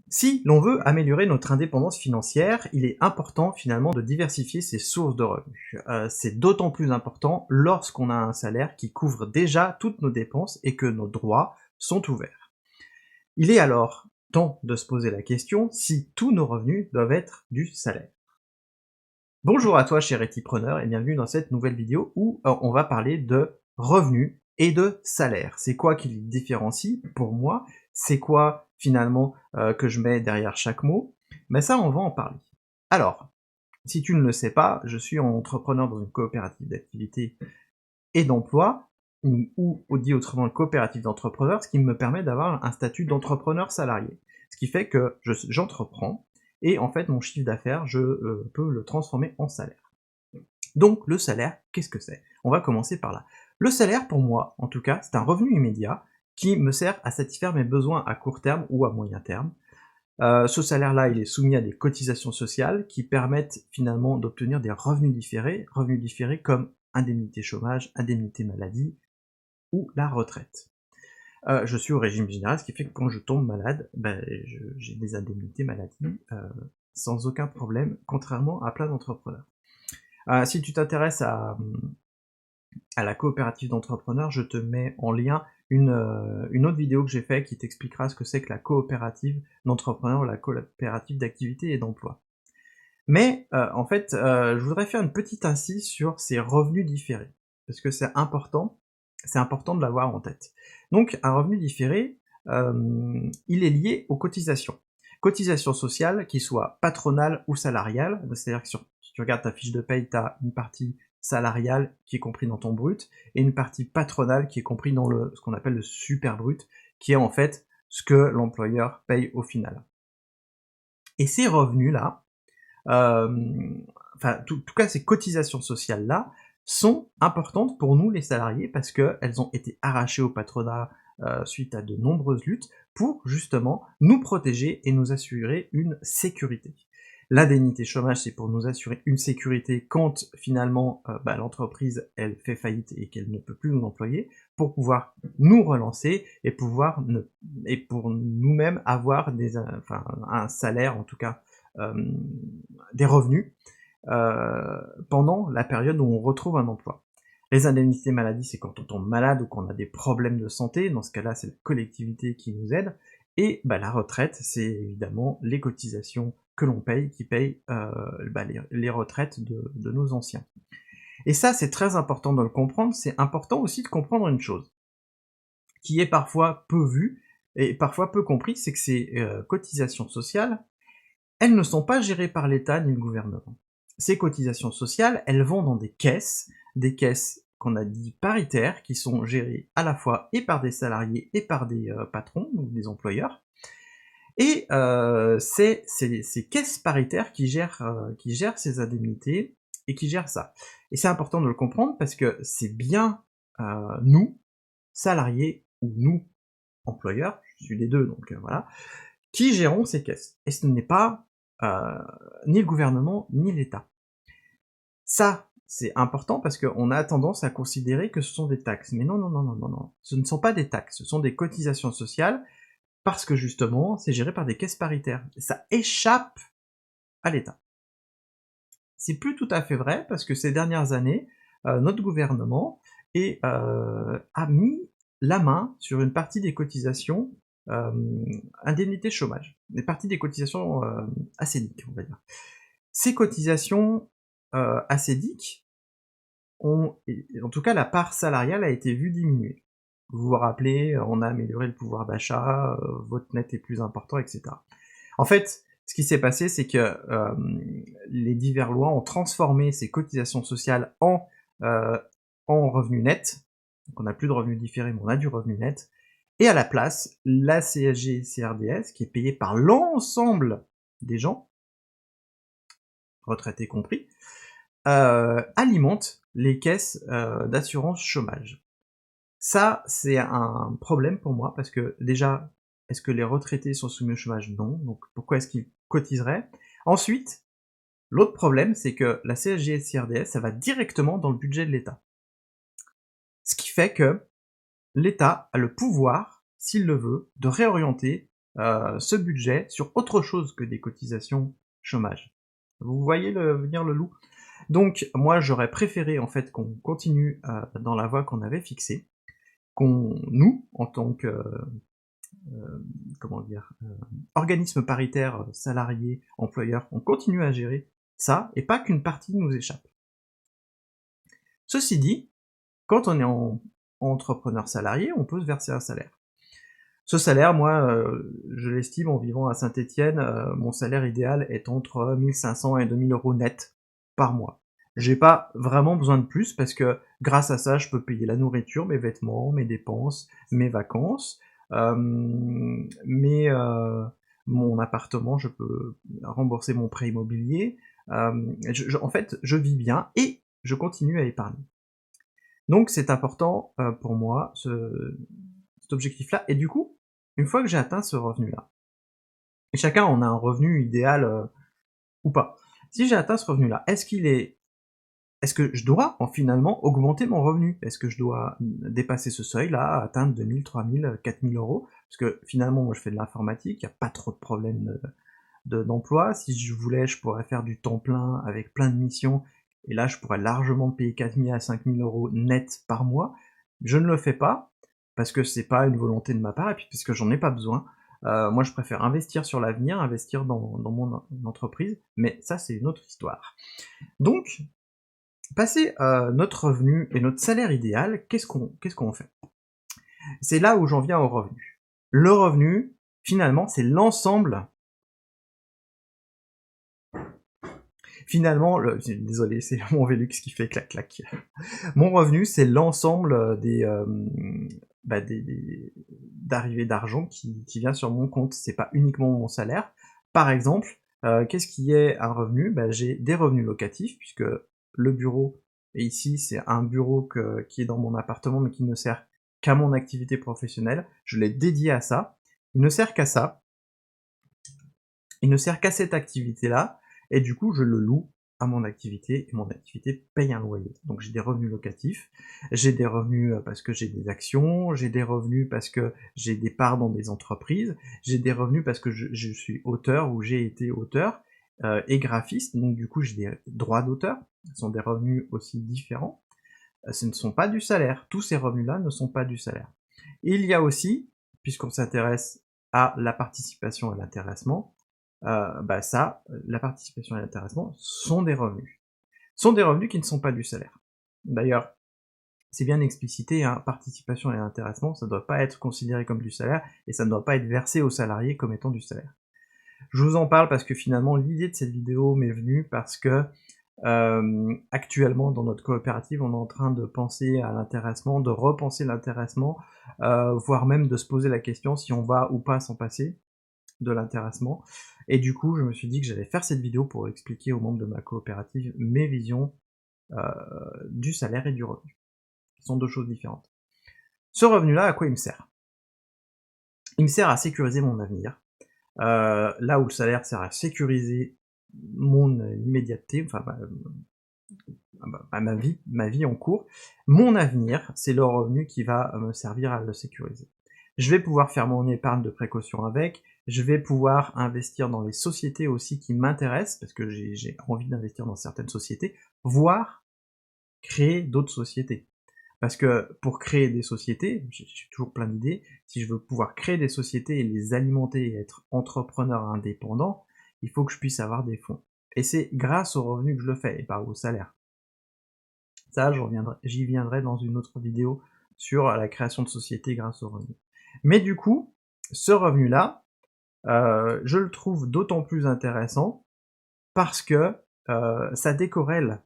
Si l'on veut améliorer notre indépendance financière, il est important finalement de diversifier ses sources de revenus. C'est d'autant plus important lorsqu'on a un salaire qui couvre déjà toutes nos dépenses et que nos droits sont ouverts. Il est alors temps de se poser la question si tous nos revenus doivent être du salaire. Bonjour à toi cher Etipreneur et bienvenue dans cette nouvelle vidéo où on va parler de revenus et de salaire. C'est quoi qui les différencie pour moi? C'est quoi finalement que je mets derrière chaque mot? Mais ça on va en parler. Alors, si tu ne le sais pas, je suis entrepreneur dans une coopérative d'activité et d'emploi, ou dit autrement une coopérative d'entrepreneurs, ce qui me permet d'avoir un statut d'entrepreneur salarié. Ce qui fait que j'entreprends, et en fait mon chiffre d'affaires, je peux le transformer en salaire. Donc le salaire, qu'est-ce que c'est? On va commencer par là. Le salaire, pour moi, en tout cas, c'est un revenu immédiat qui me sert à satisfaire mes besoins à court terme ou à moyen terme. Ce salaire-là, il est soumis à des cotisations sociales qui permettent finalement d'obtenir des revenus différés comme indemnité chômage, indemnité maladie ou la retraite. Je suis au régime général, ce qui fait que quand je tombe malade, j'ai des indemnités maladie sans aucun problème, contrairement à plein d'entrepreneurs. Si tu t'intéresses à la coopérative d'entrepreneurs, je te mets en lien une autre vidéo que j'ai faite qui t'expliquera ce que c'est que la coopérative d'entrepreneurs ou la coopérative d'activité et d'emploi. Mais en fait, je voudrais faire une petite incise sur ces revenus différés, parce que c'est important de l'avoir en tête. Donc un revenu différé, il est lié aux cotisations. Cotisations sociales, qui soient patronales ou salariales, c'est-à-dire que si tu regardes ta fiche de paye, tu as une partie salariale qui est comprise dans ton brut, et une partie patronale qui est comprise dans ce qu'on appelle le super brut, qui est en fait ce que l'employeur paye au final. Et ces revenus-là, en tout cas ces cotisations sociales-là, sont importantes pour nous les salariés parce qu'elles ont été arrachées au patronat suite à de nombreuses luttes pour justement nous protéger et nous assurer une sécurité. L'indemnité chômage, c'est pour nous assurer une sécurité quand finalement l'entreprise elle fait faillite et qu'elle ne peut plus nous employer, pour pouvoir nous relancer et pour nous-mêmes avoir un salaire, en tout cas des revenus pendant la période où on retrouve un emploi. Les indemnités maladie, c'est quand on tombe malade ou qu'on a des problèmes de santé, dans ce cas-là, c'est la collectivité qui nous aide, et la retraite, c'est évidemment les cotisations que l'on paye, qui payent les retraites de nos anciens. Et ça, c'est très important de le comprendre, c'est important aussi de comprendre une chose, qui est parfois peu vue, et parfois peu compris, c'est que ces cotisations sociales, elles ne sont pas gérées par l'État ni le gouvernement. Ces cotisations sociales, elles vont dans des caisses qu'on a dit paritaires, qui sont gérées à la fois et par des salariés et par des patrons, donc des employeurs. Et c'est ces caisses paritaires qui gèrent ces indemnités et qui gèrent ça. Et c'est important de le comprendre parce que c'est bien nous, salariés, ou nous, employeurs, je suis les deux, donc voilà, qui gérons ces caisses. Et ce n'est pas ni le gouvernement, ni l'État. Ça, c'est important parce qu'on a tendance à considérer que ce sont des taxes. Mais non, non, non, non, non, non. Ce ne sont pas des taxes, ce sont des cotisations sociales, parce que justement, c'est géré par des caisses paritaires. Ça échappe à l'État. C'est plus tout à fait vrai, parce que ces dernières années, notre gouvernement a mis la main sur une partie des cotisations indemnité chômage, des parties des cotisations ACEDIC, on va dire. Ces cotisations ACEDIC en tout cas la part salariale a été vue diminuer. Vous vous rappelez, on a amélioré le pouvoir d'achat, votre net est plus important, etc. En fait, ce qui s'est passé, c'est que les diverses lois ont transformé ces cotisations sociales en revenu net. Donc on n'a plus de revenus différés, mais on a du revenu net. Et à la place, la CSG-CRDS, qui est payée par l'ensemble des gens, retraités compris, alimente les caisses d'assurance chômage. Ça, c'est un problème pour moi, parce que déjà, est-ce que les retraités sont soumis au chômage? Non, donc pourquoi est-ce qu'ils cotiseraient? Ensuite, l'autre problème, c'est que la CSG-CRDS, ça va directement dans le budget de l'État. Ce qui fait que l'État a le pouvoir, s'il le veut, de réorienter ce budget sur autre chose que des cotisations chômage. Vous voyez venir le loup? Donc moi j'aurais préféré en fait qu'on continue dans la voie qu'on avait fixée, nous, en tant que comment dire, organisme paritaire, salarié, employeur, on continue à gérer ça, et pas qu'une partie nous échappe. Ceci dit, quand on est entrepreneur salarié, on peut se verser un salaire. Ce salaire, moi, je l'estime en vivant à Saint-Étienne, mon salaire idéal est entre 1 500 et 2 000 € net par mois. J'ai pas vraiment besoin de plus parce que grâce à ça, je peux payer la nourriture, mes vêtements, mes dépenses, mes vacances, mon appartement, je peux rembourser mon prêt immobilier. En fait, je vis bien et je continue à épargner. Donc c'est important pour moi, cet objectif-là. Et du coup, une fois que j'ai atteint ce revenu-là, et chacun on a un revenu idéal ou pas. Si j'ai atteint ce revenu-là, est-ce que je dois finalement augmenter mon revenu? Est-ce que je dois dépasser ce seuil-là, atteindre 2 000, 3 000, 4 000 €? Parce que finalement, moi je fais de l'informatique, il n'y a pas trop de problèmes d'emploi. Si je voulais, je pourrais faire du temps plein avec plein de missions, et là je pourrais largement payer 4 000 à 5 000 € net par mois. Je ne le fais pas, parce que c'est pas une volonté de ma part, et puis parce que j'en ai pas besoin. Moi je préfère investir sur l'avenir, investir dans mon entreprise, mais ça c'est une autre histoire. Donc, passé notre revenu et notre salaire idéal, qu'est-ce qu'on fait? C'est là où j'en viens au revenu. Le revenu, finalement, c'est l'ensemble. Finalement, désolé, c'est mon Velux qui fait clac clac. Mon revenu, c'est l'ensemble d'arrivée d'argent qui vient sur mon compte. C'est pas uniquement mon salaire. Par exemple, qu'est-ce qui est un revenu? J'ai des revenus locatifs, puisque le bureau, et ici c'est un bureau qui est dans mon appartement, mais qui ne sert qu'à mon activité professionnelle. Je l'ai dédié à ça. Il ne sert qu'à ça. Il ne sert qu'à cette activité-là, et du coup je le loue à mon activité, et mon activité paye un loyer. Donc j'ai des revenus locatifs, j'ai des revenus parce que j'ai des actions, j'ai des revenus parce que j'ai des parts dans des entreprises, j'ai des revenus parce que je suis auteur ou j'ai été auteur et graphiste, donc du coup j'ai des droits d'auteur, ce sont des revenus aussi différents. Ce ne sont pas du salaire, tous ces revenus-là ne sont pas du salaire. Et il y a aussi, puisqu'on s'intéresse à la participation et l'intéressement, la participation et l'intéressement sont des revenus. Sont des revenus qui ne sont pas du salaire. D'ailleurs, c'est bien explicité, hein, participation et intéressement, ça ne doit pas être considéré comme du salaire, et ça ne doit pas être versé aux salariés comme étant du salaire. Je vous en parle parce que finalement, l'idée de cette vidéo m'est venue parce que actuellement, dans notre coopérative, on est en train de penser à l'intéressement, de repenser l'intéressement, voire même de se poser la question si on va ou pas s'en passer de l'intéressement. Et du coup, je me suis dit que j'allais faire cette vidéo pour expliquer aux membres de ma coopérative mes visions du salaire et du revenu, qui sont deux choses différentes. Ce revenu-là, à quoi il me sert? Il me sert à sécuriser mon avenir, là où le salaire sert à sécuriser mon immédiateté, enfin ma vie en cours. Mon avenir, c'est le revenu qui va me servir à le sécuriser. Je vais pouvoir faire mon épargne de précaution avec, je vais pouvoir investir dans les sociétés aussi qui m'intéressent, parce que j'ai envie d'investir dans certaines sociétés, voire créer d'autres sociétés. Parce que pour créer des sociétés, j'ai toujours plein d'idées, si je veux pouvoir créer des sociétés et les alimenter et être entrepreneur indépendant, il faut que je puisse avoir des fonds. Et c'est grâce aux revenus que je le fais, et pas au salaire. Ça, j'y viendrai dans une autre vidéo sur la création de sociétés grâce aux revenus. Mais du coup, ce revenu-là, je le trouve d'autant plus intéressant parce que ça décorrèle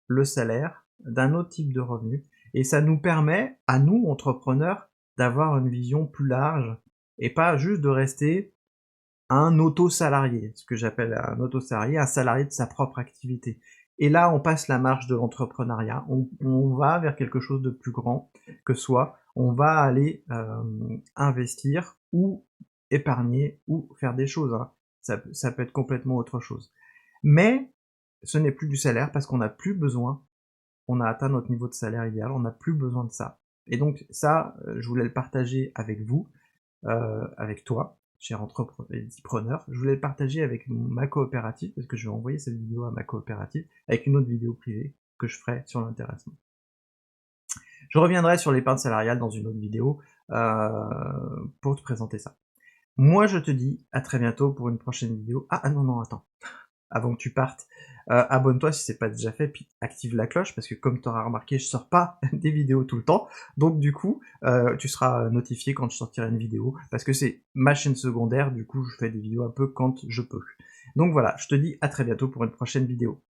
le salaire d'un autre type de revenu, et ça nous permet, à nous, entrepreneurs, d'avoir une vision plus large, et pas juste de rester un auto-salarié, ce que j'appelle un auto-salarié, un salarié de sa propre activité. Et là, on passe la marche de l'entrepreneuriat, on va vers quelque chose de plus grand que soi, on va aller investir ou épargner ou faire des choses, hein. Ça peut être complètement autre chose. Mais ce n'est plus du salaire parce qu'on n'a plus besoin, on a atteint notre niveau de salaire idéal, on n'a plus besoin de ça. Et donc ça, je voulais le partager avec vous, avec toi, cher entrepreneur. Je voulais le partager avec ma coopérative, parce que je vais envoyer cette vidéo à ma coopérative, avec une autre vidéo privée que je ferai sur l'intéressement. Je reviendrai sur l'épargne salariale dans une autre vidéo pour te présenter ça. Moi, je te dis à très bientôt pour une prochaine vidéo. Ah non, attends. Avant que tu partes, abonne-toi si c'est pas déjà fait, puis active la cloche, parce que comme tu auras remarqué, je sors pas des vidéos tout le temps, donc du coup, tu seras notifié quand je sortirai une vidéo, parce que c'est ma chaîne secondaire, du coup je fais des vidéos un peu quand je peux. Donc voilà, je te dis à très bientôt pour une prochaine vidéo.